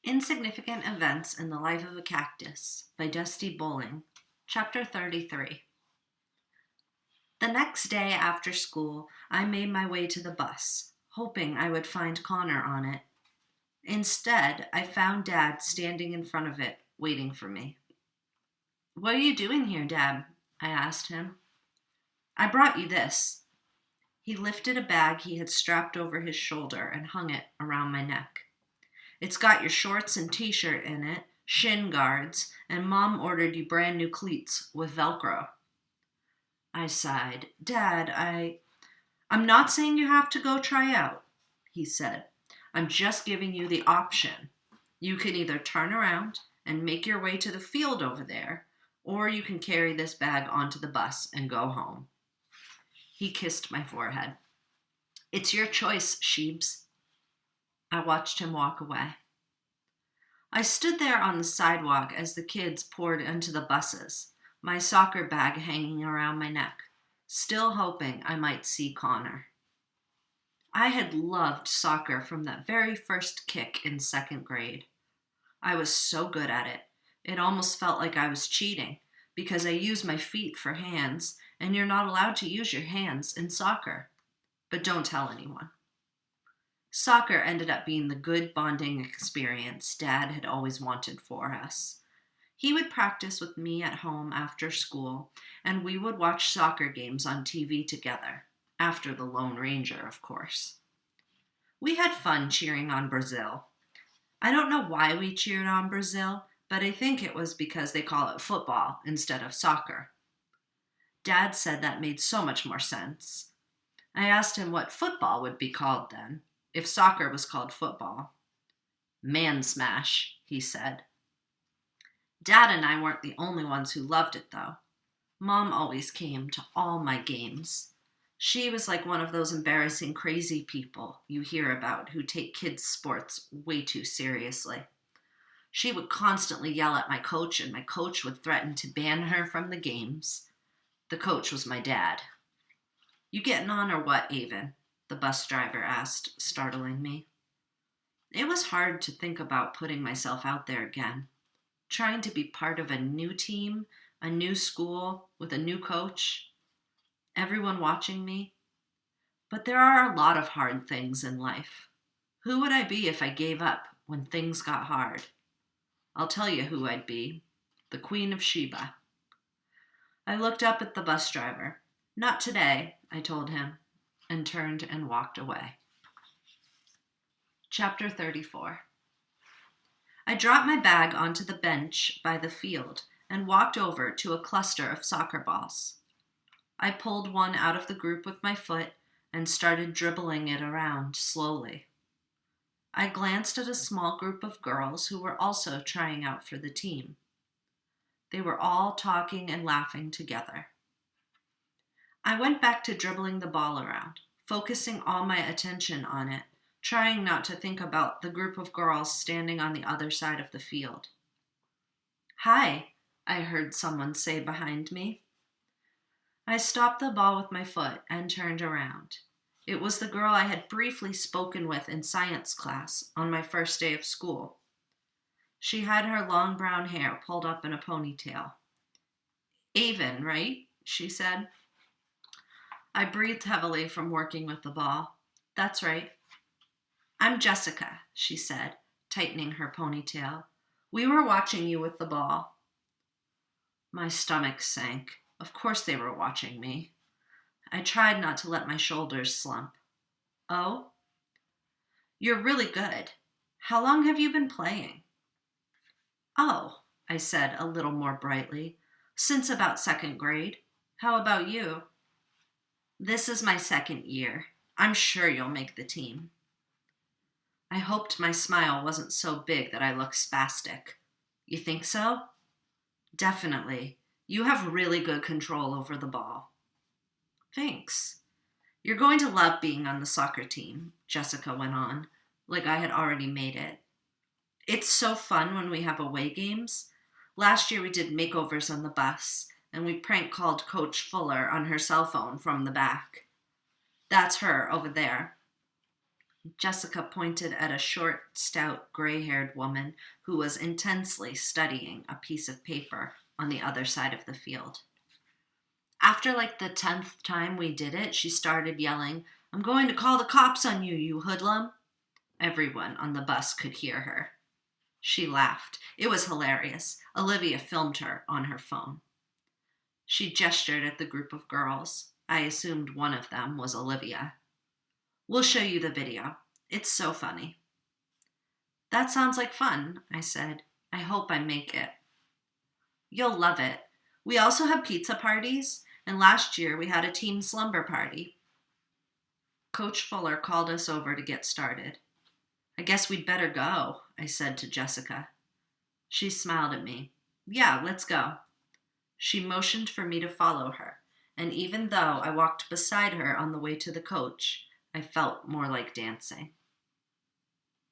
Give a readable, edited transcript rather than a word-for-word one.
Insignificant Events in the Life of a Cactus by Dusty Bowling, Chapter 33. The next day after school, I made my way to the bus, hoping I would find Connor on it. Instead, I found Dad standing in front of it, waiting for me. "What are you doing here, Dad?" I asked him. "I brought you this." He lifted a bag he had strapped over his shoulder and hung it around my neck. "It's got your shorts and t-shirt in it, shin guards, and Mom ordered you brand new cleats with Velcro." I sighed. "Dad, I'm not saying you have to go try out," he said. "I'm just giving you the option. You can either turn around and make your way to the field over there, or you can carry this bag onto the bus and go home." He kissed my forehead. "It's your choice, Sheebs." I watched him walk away. I stood there on the sidewalk as the kids poured into the buses, my soccer bag hanging around my neck, still hoping I might see Connor. I had loved soccer from that very first kick in second grade. I was so good at it, it almost felt like I was cheating, because I used my feet for hands, and you're not allowed to use your hands in soccer. But don't tell anyone. Soccer ended up being the good bonding experience Dad had always wanted for us. He would practice with me at home after school, and we would watch soccer games on TV together, after the Lone Ranger, of course. We had fun cheering on Brazil. I don't know why we cheered on Brazil, but I think it was because they call it football instead of soccer. Dad said that made so much more sense. I asked him what football would be called then, if soccer was called football. "Man smash," he said. Dad and I weren't the only ones who loved it, though. Mom always came to all my games. She was like one of those embarrassing, crazy people you hear about who take kids' sports way too seriously. She would constantly yell at my coach, and my coach would threaten to ban her from the games. The coach was my dad. "You getting on or what, Avon?" the bus driver asked, startling me. It was hard to think about putting myself out there again, trying to be part of a new team, a new school, with a new coach, everyone watching me. But there are a lot of hard things in life. Who would I be if I gave up when things got hard? I'll tell you who I'd be. The Queen of Sheba. I looked up at the bus driver. "Not today," I told him, and turned and walked away. Chapter 34. I dropped my bag onto the bench by the field and walked over to a cluster of soccer balls. I pulled one out of the group with my foot and started dribbling it around slowly. I glanced at a small group of girls who were also trying out for the team. They were all talking and laughing together. I went back to dribbling the ball around, focusing all my attention on it, trying not to think about the group of girls standing on the other side of the field. "Hi," I heard someone say behind me. I stopped the ball with my foot and turned around. It was the girl I had briefly spoken with in science class on my first day of school. She had her long brown hair pulled up in a ponytail. "Avon, right?" she said. I breathed heavily from working with the ball. "That's right." "I'm Jessica," she said, tightening her ponytail. "We were watching you with the ball." My stomach sank. Of course they were watching me. I tried not to let my shoulders slump. "Oh? You're really good. How long have you been playing?" "Oh," I said a little more brightly, "since about second grade. How about you?" "This is my second year. I'm sure you'll make the team." I hoped my smile wasn't so big that I looked spastic. "You think so?" "Definitely. You have really good control over the ball." "Thanks. You're going to love being on the soccer team," Jessica went on, like I had already made it. "It's so fun when we have away games. Last year we did makeovers on the bus, and we prank called Coach Fuller on her cell phone from the back. That's her over there." Jessica pointed at a short, stout, gray-haired woman who was intensely studying a piece of paper on the other side of the field. After like the 10th time we did it, she started yelling, "I'm going to call the cops on you, you hoodlum." Everyone on the bus could hear her. She laughed. It was hilarious. Olivia filmed her on her phone. She gestured at the group of girls. I assumed one of them was Olivia. "We'll show you the video. It's so funny." "That sounds like fun," I said. "I hope I make it." "You'll love it. We also have pizza parties, and last year we had a team slumber party." Coach Fuller called us over to get started. "I guess we'd better go," I said to Jessica. She smiled at me. "Yeah, let's go." She motioned for me to follow her, and even though I walked beside her on the way to the coach, I felt more like dancing.